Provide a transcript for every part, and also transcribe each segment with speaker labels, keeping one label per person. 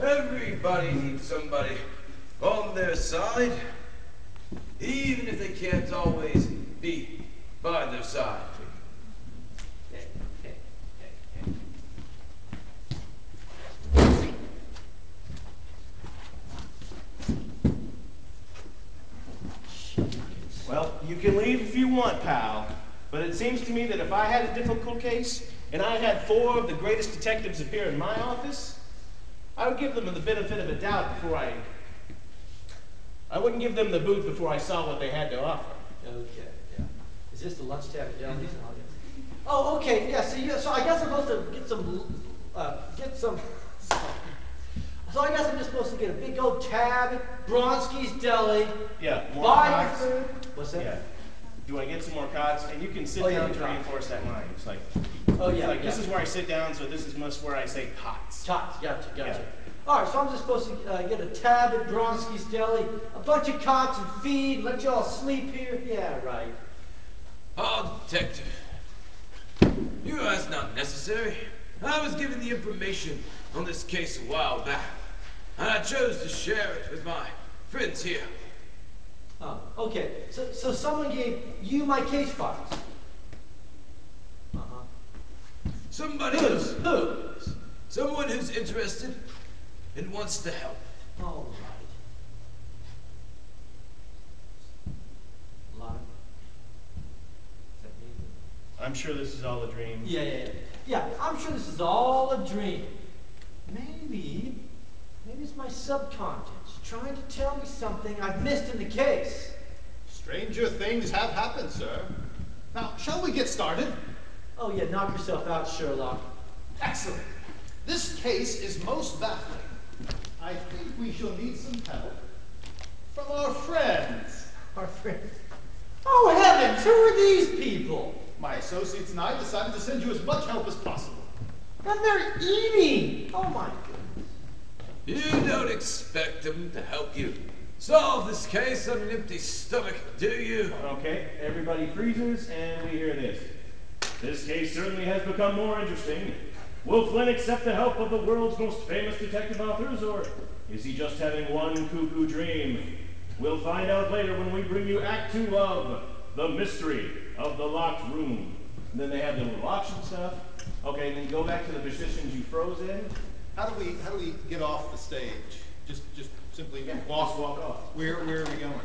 Speaker 1: Everybody needs somebody on their side, even if they can't always be by their side.
Speaker 2: Well, you can leave if you want, pal. But it seems to me that if I had a difficult case, and I had 4 of the greatest detectives appear in my office, I would give them the benefit of a doubt before I wouldn't give them the boot before I saw what they had to offer.
Speaker 3: Okay, yeah. Is this the lunch tab? Oh, okay, yeah, so I guess I'm supposed to get some, so I guess I'm just supposed to get a big old tab at Bronski's Deli.
Speaker 2: Yeah, more
Speaker 3: buy
Speaker 2: cots.
Speaker 3: your food. What's that?
Speaker 2: Yeah. Do I get some more cots? And you can sit down to reinforce that line. It's like, this is where I sit down, so this is where I say cots.
Speaker 3: Cots, gotcha.
Speaker 2: Yeah.
Speaker 3: All right, so I'm just supposed to get a tab at Bronski's Deli, a bunch of cots and feed, let you all sleep here? Yeah, right.
Speaker 1: Oh, detective, you asked not necessary. I was given the information on this case a while back, and I chose to share it with my friends here.
Speaker 3: Oh, okay. So someone gave you my case files? Uh-huh.
Speaker 1: Somebody someone who's interested and wants to help.
Speaker 3: All right. Lana? Is that me?
Speaker 2: I'm sure this is all a dream.
Speaker 3: Yeah, I'm sure this is all a dream. Maybe it's my subconscious trying to tell me something I've missed in the case.
Speaker 4: Stranger things have happened, sir. Now, shall we get started?
Speaker 3: Oh yeah, knock yourself out, Sherlock.
Speaker 4: Excellent. This case is most baffling. I think we shall need some help from our friends.
Speaker 3: Our friends? Oh heavens, who are these people?
Speaker 4: My associates and I decided to send you as much help as possible.
Speaker 3: And they're eating! Oh my goodness.
Speaker 1: You don't expect them to help you solve this case on an empty stomach, do you?
Speaker 2: Okay, everybody freezes, and we hear this. This case certainly has become more interesting. Will Flynn accept the help of the world's most famous detective authors, or is he just having one cuckoo dream? We'll find out later when we bring you Act 2 of The Mystery of the Locked Room. And then they have the little auction stuff. Okay, then go back to the positions you froze in.
Speaker 4: How do we get off the stage? Just simply walk off. Where are we going?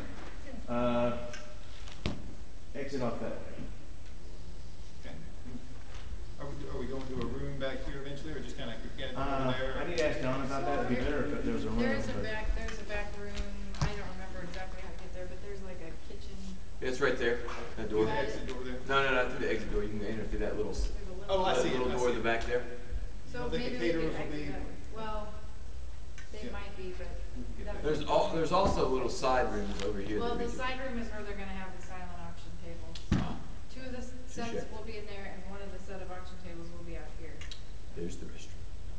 Speaker 2: Exit off that way.
Speaker 4: Okay. Are we going to a room back here eventually, or just kind of get it over there?
Speaker 2: I need to ask Don about that. It'd be better if there was a room.
Speaker 5: There's a back room. I don't remember exactly how to get there, but there's like a kitchen.
Speaker 1: It's right there. That door.
Speaker 4: The exit door there?
Speaker 1: No, not through the exit door. You can enter through that little.
Speaker 4: Oh, I see
Speaker 1: Little door in the back there.
Speaker 5: So
Speaker 4: think
Speaker 5: maybe
Speaker 4: the
Speaker 5: we
Speaker 4: caterers
Speaker 5: could
Speaker 4: will
Speaker 5: exit
Speaker 4: be-
Speaker 5: that. Well, they might be, but.
Speaker 1: There's also little side rooms over here.
Speaker 5: Well,
Speaker 1: that we
Speaker 5: the
Speaker 1: can-
Speaker 5: side room is where they're gonna have the silent auction tables.
Speaker 1: Ah,
Speaker 5: 2 of the sets
Speaker 1: Touche.
Speaker 5: will be in there, and 1 of the set of auction tables will be out here.
Speaker 1: There's the restroom.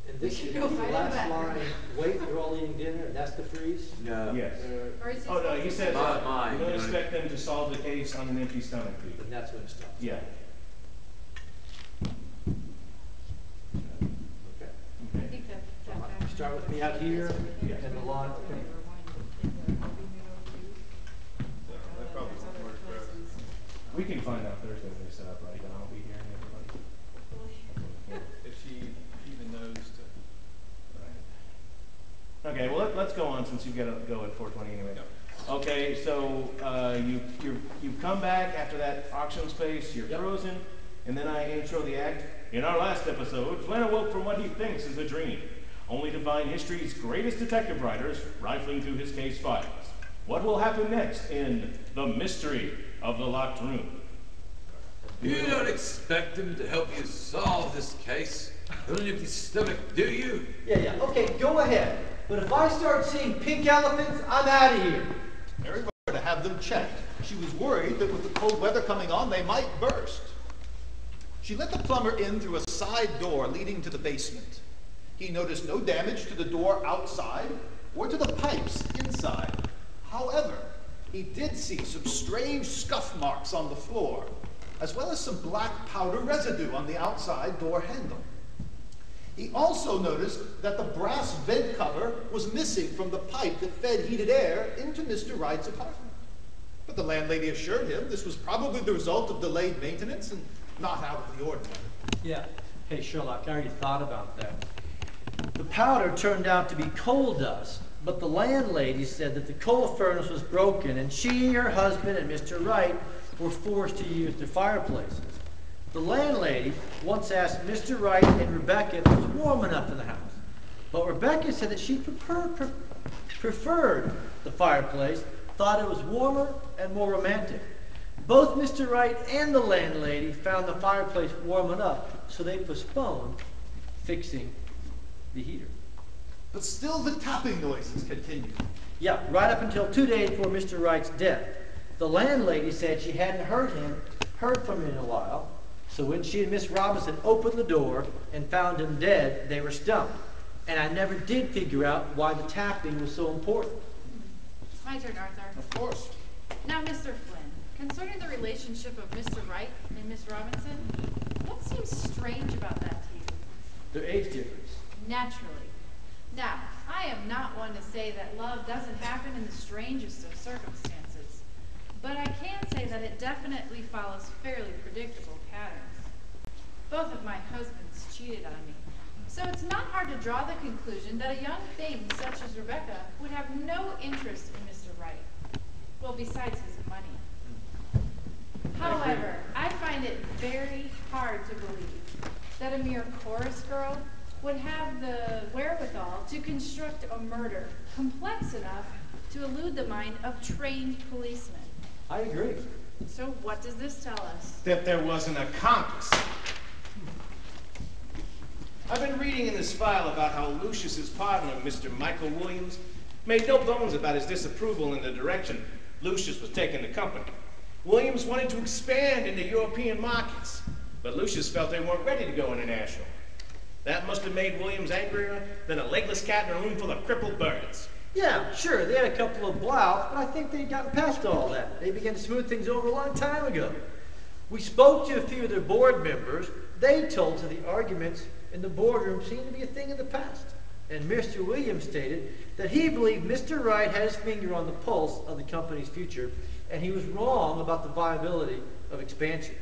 Speaker 3: And this
Speaker 5: We
Speaker 3: should
Speaker 5: should
Speaker 3: be
Speaker 5: go
Speaker 3: the
Speaker 5: find
Speaker 3: last
Speaker 5: out
Speaker 3: line. Wait, you're all eating dinner, and that's the freeze?
Speaker 1: No.
Speaker 2: Yes.
Speaker 5: Or is he
Speaker 2: Oh, no,
Speaker 5: supposed
Speaker 2: he
Speaker 5: to
Speaker 2: says
Speaker 5: go-
Speaker 1: Not mine,
Speaker 2: you don't
Speaker 1: you know.
Speaker 2: expect them to solve the case on an empty stomach, Pete.
Speaker 3: And that's when it stops.
Speaker 2: Yeah.
Speaker 3: Okay.
Speaker 5: I think that back room
Speaker 3: Start with me out here,
Speaker 5: everything
Speaker 3: and the lawn.
Speaker 5: is where they were wanting to take the movie window to.
Speaker 4: That probably
Speaker 5: There's
Speaker 4: won't
Speaker 5: other
Speaker 4: work for us.
Speaker 5: places.
Speaker 2: We can find out Thursday when they set up, right? And I'll be hearing everybody.
Speaker 4: If she even knows to.
Speaker 2: Right. Okay, well, let's go on since you've got to go at 4:20 anyway. Okay, so you've come back after that auction space, you're frozen, and then I intro the act. In our last episode, Flynn awoke from what he thinks is a dream, only to find history's greatest detective writers rifling through his case files. What will happen next in The Mystery of the Locked Room?
Speaker 1: You don't expect them to help you solve this case on an empty stomach, do you?
Speaker 3: Yeah, okay, go ahead. But if I start seeing pink elephants, I'm out of here.
Speaker 4: Everybody to have them checked. She was worried that with the cold weather coming on, they might burst. She let the plumber in through a side door leading to the basement. He noticed no damage to the door outside or to the pipes inside. However, he did see some strange scuff marks on the floor, as well as some black powder residue on the outside door handle. He also noticed that the brass vent cover was missing from the pipe that fed heated air into Mr. Wright's apartment. But the landlady assured him this was probably the result of delayed maintenance and not out of the ordinary.
Speaker 3: Yeah. Hey, Sherlock, I already thought about that. The powder turned out to be coal dust, but the landlady said that the coal furnace was broken and she, her husband, and Mr. Wright were forced to use their fireplaces. The landlady once asked Mr. Wright and Rebecca if it was warm enough in the house, but Rebecca said that she preferred the fireplace, thought it was warmer and more romantic. Both Mr. Wright and the landlady found the fireplace warm enough, so they postponed fixing the heater.
Speaker 4: But still the tapping noises continued.
Speaker 3: Yeah, right up until 2 days before Mr. Wright's death. The landlady said she hadn't heard from him in a while, so when she and Miss Robinson opened the door and found him dead, they were stumped. And I never did figure out why the tapping was so important.
Speaker 5: My turn, Arthur.
Speaker 4: Of course.
Speaker 5: Now, Mr. Flynn, concerning the relationship of Mr. Wright and Miss Robinson, what seems strange about that to you?
Speaker 3: Their age difference.
Speaker 5: Naturally. Now, I am not one to say that love doesn't happen in the strangest of circumstances, but I can say that it definitely follows fairly predictable patterns. Both of my husbands cheated on me, so it's not hard to draw the conclusion that a young thing such as Rebecca would have no interest in Mr. Wright. Well, besides his money. However, I find it very hard to believe that a mere chorus girl would have the wherewithal to construct a murder complex enough to elude the mind of trained policemen.
Speaker 3: I agree.
Speaker 5: So what does this tell us?
Speaker 6: That there was an accomplice. I've been reading in this file about how Lucius's partner, Mr. Michael Williams, made no bones about his disapproval in the direction Lucius was taking the company. Williams wanted to expand into European markets, but Lucius felt they weren't ready to go international. That must have made Williams angrier than a legless cat in a room full of crippled birds.
Speaker 3: Yeah, sure, they had a couple of blowouts, but I think they'd gotten past all that. They began to smooth things over a long time ago. We spoke to a few of their board members. They told us that the arguments in the boardroom seemed to be a thing of the past. And Mr. Williams stated that he believed Mr. Wright had his finger on the pulse of the company's future, and he was wrong about the viability of expansion.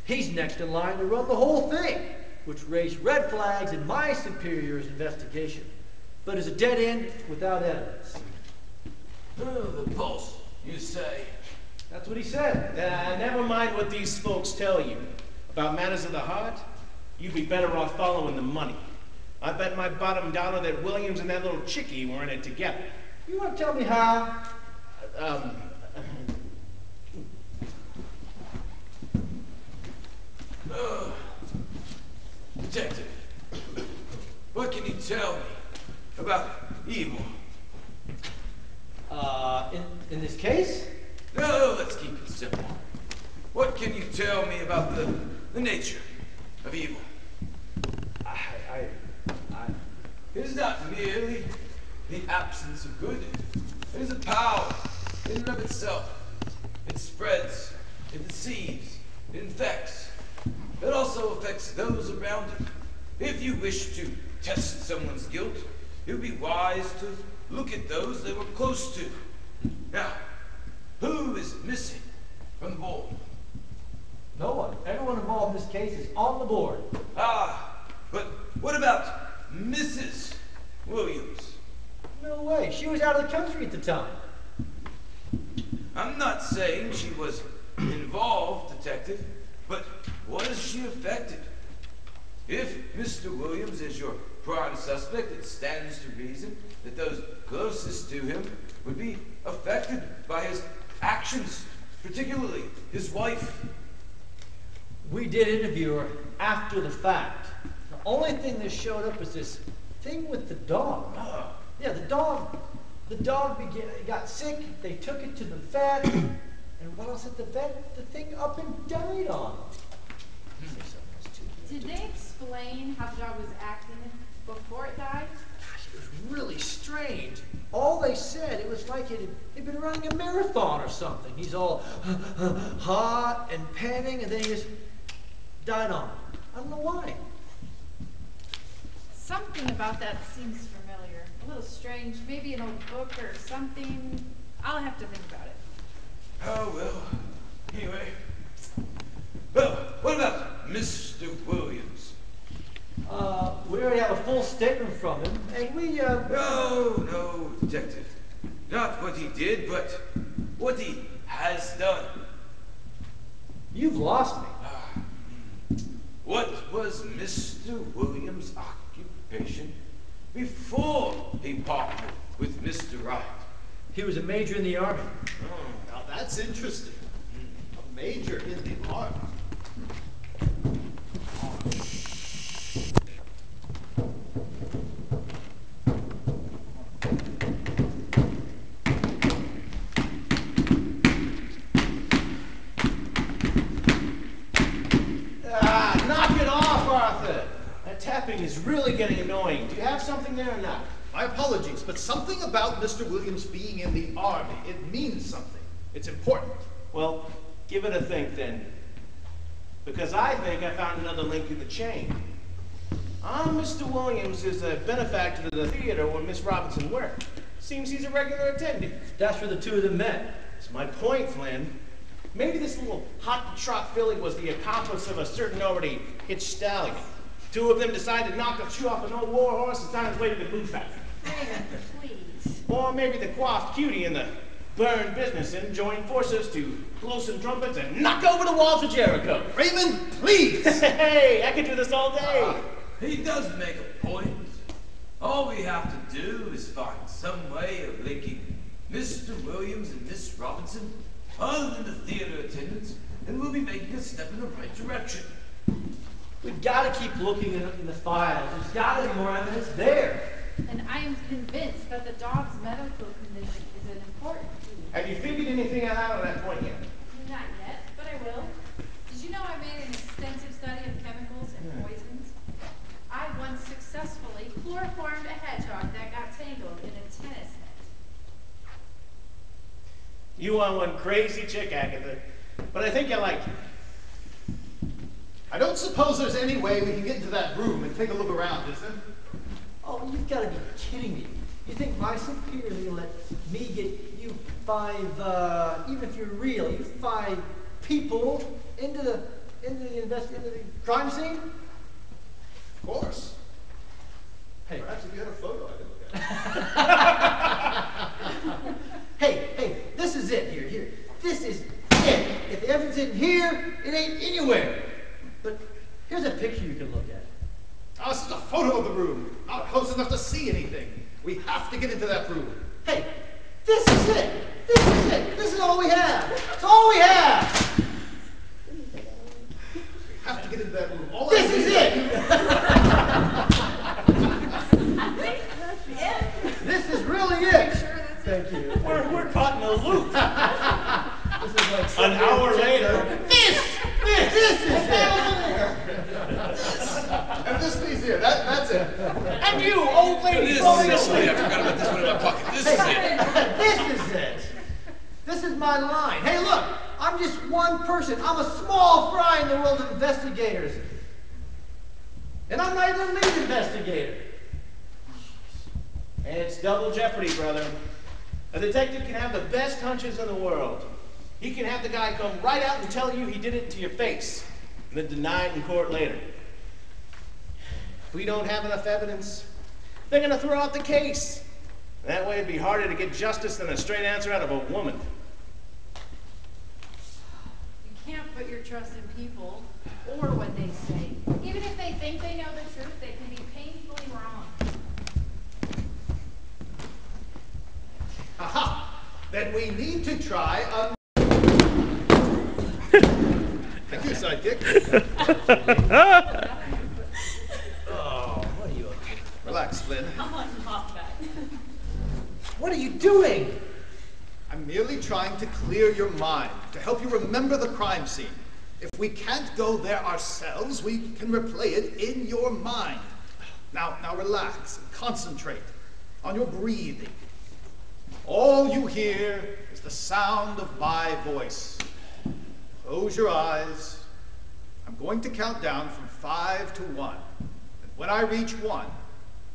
Speaker 3: He's next in line to run the whole thing, which raised red flags in my superior's investigation, but is a dead end without evidence.
Speaker 1: Oh, the pulse, you say?
Speaker 3: That's what he said.
Speaker 6: Never mind what these folks tell you. About matters of the heart, you'd be better off following the money. I bet my bottom dollar that Williams and that little chickie were in it together.
Speaker 3: You want to tell me how?
Speaker 1: Detective, what can you tell me about evil?
Speaker 3: In this case?
Speaker 1: No, let's keep it simple. What can you tell me about the nature of evil? It is not merely the absence of good. It is a power in and of itself. It spreads, it deceives, it infects. It also affects those around it. If you wish to test someone's guilt, it would be wise to look at those they were close to. Now, who is missing from the board?
Speaker 3: No one. Everyone involved in this case is on the board.
Speaker 1: Ah, but what about Mrs. Williams?
Speaker 3: No way. She was out of the country at the time.
Speaker 1: I'm not saying she was involved, Detective, but was she affected? If Mr. Williams is your prime suspect, it stands to reason that those closest to him would be affected by his actions, particularly his wife.
Speaker 3: We did interview her after the fact. The only thing that showed up was this thing with the dog.
Speaker 1: Ah,
Speaker 3: Yeah, the dog got sick. They took it to the vet, and while I was at the vet, the thing up and died on it.
Speaker 5: Did they explain how the dog was acting before it died?
Speaker 3: Gosh, it was really strange. All they said, it was like he'd been running a marathon or something. He's all hot and panting, and then he just died on it. I don't know why.
Speaker 5: Something about that seems familiar. A little strange. Maybe an old book or something. I'll have to think about it.
Speaker 1: Oh, well. Anyway. Well, what about Mr. Williams?
Speaker 3: We already have a full statement from him, and we,
Speaker 1: No, detective. Not what he did, but what he has done.
Speaker 3: You've lost me.
Speaker 1: What was Mr. Williams' occupation before he partnered with Mr. Wright?
Speaker 3: He was a major in the Army.
Speaker 1: Oh,
Speaker 4: Now that's interesting. A major in the army.
Speaker 6: Knock it off, Arthur. That tapping is really getting annoying. Do you have something there or not?
Speaker 4: My apologies, but something about Mr. Williams being in the army, it means something. It's important.
Speaker 6: Well, give it a think then. Because I think I found another link in the chain. Mr. Williams is a benefactor to the theater where Miss Robinson worked. Seems he's a regular attendee.
Speaker 3: That's where the two of them met.
Speaker 6: That's my point, Flynn. Maybe this little hot trot filly was the accomplice of a certain already hitched stallion. Two of them decided to knock a shoe off an old war horse and time his way to the boot factory.
Speaker 5: Raymond, please.
Speaker 6: Or maybe the coiffed cutie in the burn business and joined forces to blow some trumpets and knock over the walls of Jericho.
Speaker 4: Raymond, please!
Speaker 6: Hey, I could do this all day.
Speaker 1: he does make a point. All we have to do is find some way of linking Mr. Williams and Miss Robinson other than the theater attendants, and we'll be making a step in the right direction.
Speaker 3: We've got to keep looking in the files. There's got to be more evidence there.
Speaker 5: And I am convinced that the dog's medical condition is an important clue.
Speaker 6: Have you figured anything out on that point yet?
Speaker 5: Not yet, but I will. Did you know I made an extensive study of chemicals and poisons? I once successfully chloroformed a hedgehog that got tangled in a tennis net.
Speaker 6: You are one crazy chick, Agatha. But I think you like it.
Speaker 4: I don't suppose there's any way we can get into that room and take a look around, is there?
Speaker 3: Oh, you've got to be kidding me. You think my superiors are going to let me get you five, even if you're real, you five people into the crime scene?
Speaker 4: Of course.
Speaker 3: Hey.
Speaker 4: Perhaps if you had a photo I could look at.
Speaker 3: Hey, this is it here. This is it. If the evidence isn't here, it ain't anywhere. But here's a picture you can look at.
Speaker 4: Oh, this is a photo of the room. Not close enough to see anything. We have to get into that room.
Speaker 3: Hey, this is it. This is all we have. It's all we have.
Speaker 4: We have to get into that room. All I
Speaker 3: This
Speaker 4: need
Speaker 3: is it. This is really it. Thank you.
Speaker 6: We're caught in a loop.
Speaker 3: This is like
Speaker 6: An hour later.
Speaker 3: This is it.
Speaker 4: And this piece here, that's it.
Speaker 6: And you, old lady, falling
Speaker 1: I
Speaker 6: asleep.
Speaker 1: forgot about this one in my pocket. This is it.
Speaker 3: This is it. This is my line. Hey, look, I'm just one person. I'm a small fry in the world of investigators. And I'm not even the lead investigator.
Speaker 6: And it's double jeopardy, brother. A detective can have the best hunches in the world. He can have the guy come right out and tell you he did it to your face, and then deny it in court later. If we don't have enough evidence, they're going to throw out the case. That way it'd be harder to get justice than a straight answer out of a woman.
Speaker 5: You can't put your trust in people or what they say. Even if they think they know the truth, they can be painfully wrong.
Speaker 4: Aha! Then we need to try a... Thank you, sidekick.
Speaker 3: Oh, what are you up to?
Speaker 4: Relax, Flynn.
Speaker 3: What are you doing?
Speaker 4: I'm merely trying to clear your mind, to help you remember the crime scene. If we can't go there ourselves, we can replay it in your mind. Now relax and concentrate on your breathing. All you hear is the sound of my voice. Close your eyes. I'm going to count down from 5 to 1. And when I reach 1,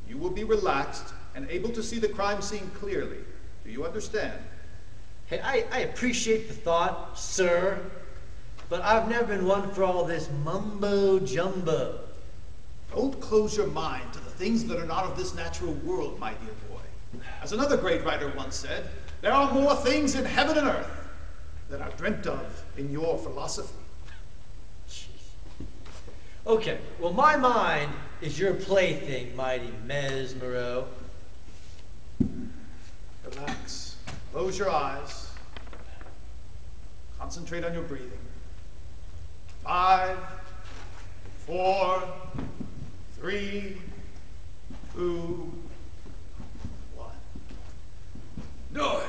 Speaker 4: You will be relaxed and able to see the crime scene clearly. Do you understand?
Speaker 3: Hey, I appreciate the thought, sir, but I've never been one for all this mumbo jumbo.
Speaker 4: Don't close your mind to the things that are not of this natural world, my dear boy. As another great writer once said, there are more things in heaven and earth than are dreamt of in your philosophy.
Speaker 3: Okay, well, my mind is your plaything, mighty Mesmero.
Speaker 4: Relax. Close your eyes. Concentrate on your breathing. 5, 4, 3, 2, 1.
Speaker 1: Doyle,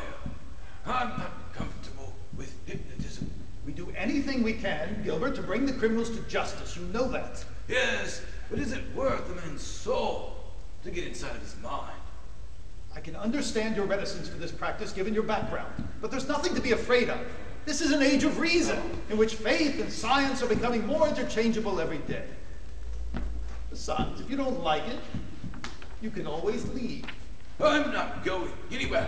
Speaker 1: I'm not comfortable with hypnotism.
Speaker 4: We do anything we can, Gilbert, to bring the criminals to justice. You know that.
Speaker 1: Yes, but is it worth a man's soul to get inside of his mind?
Speaker 4: I can understand your reticence for this practice given your background, but there's nothing to be afraid of. This is an age of reason, in which faith and science are becoming more interchangeable every day. Besides, if you don't like it, you can always leave.
Speaker 1: I'm not going anywhere.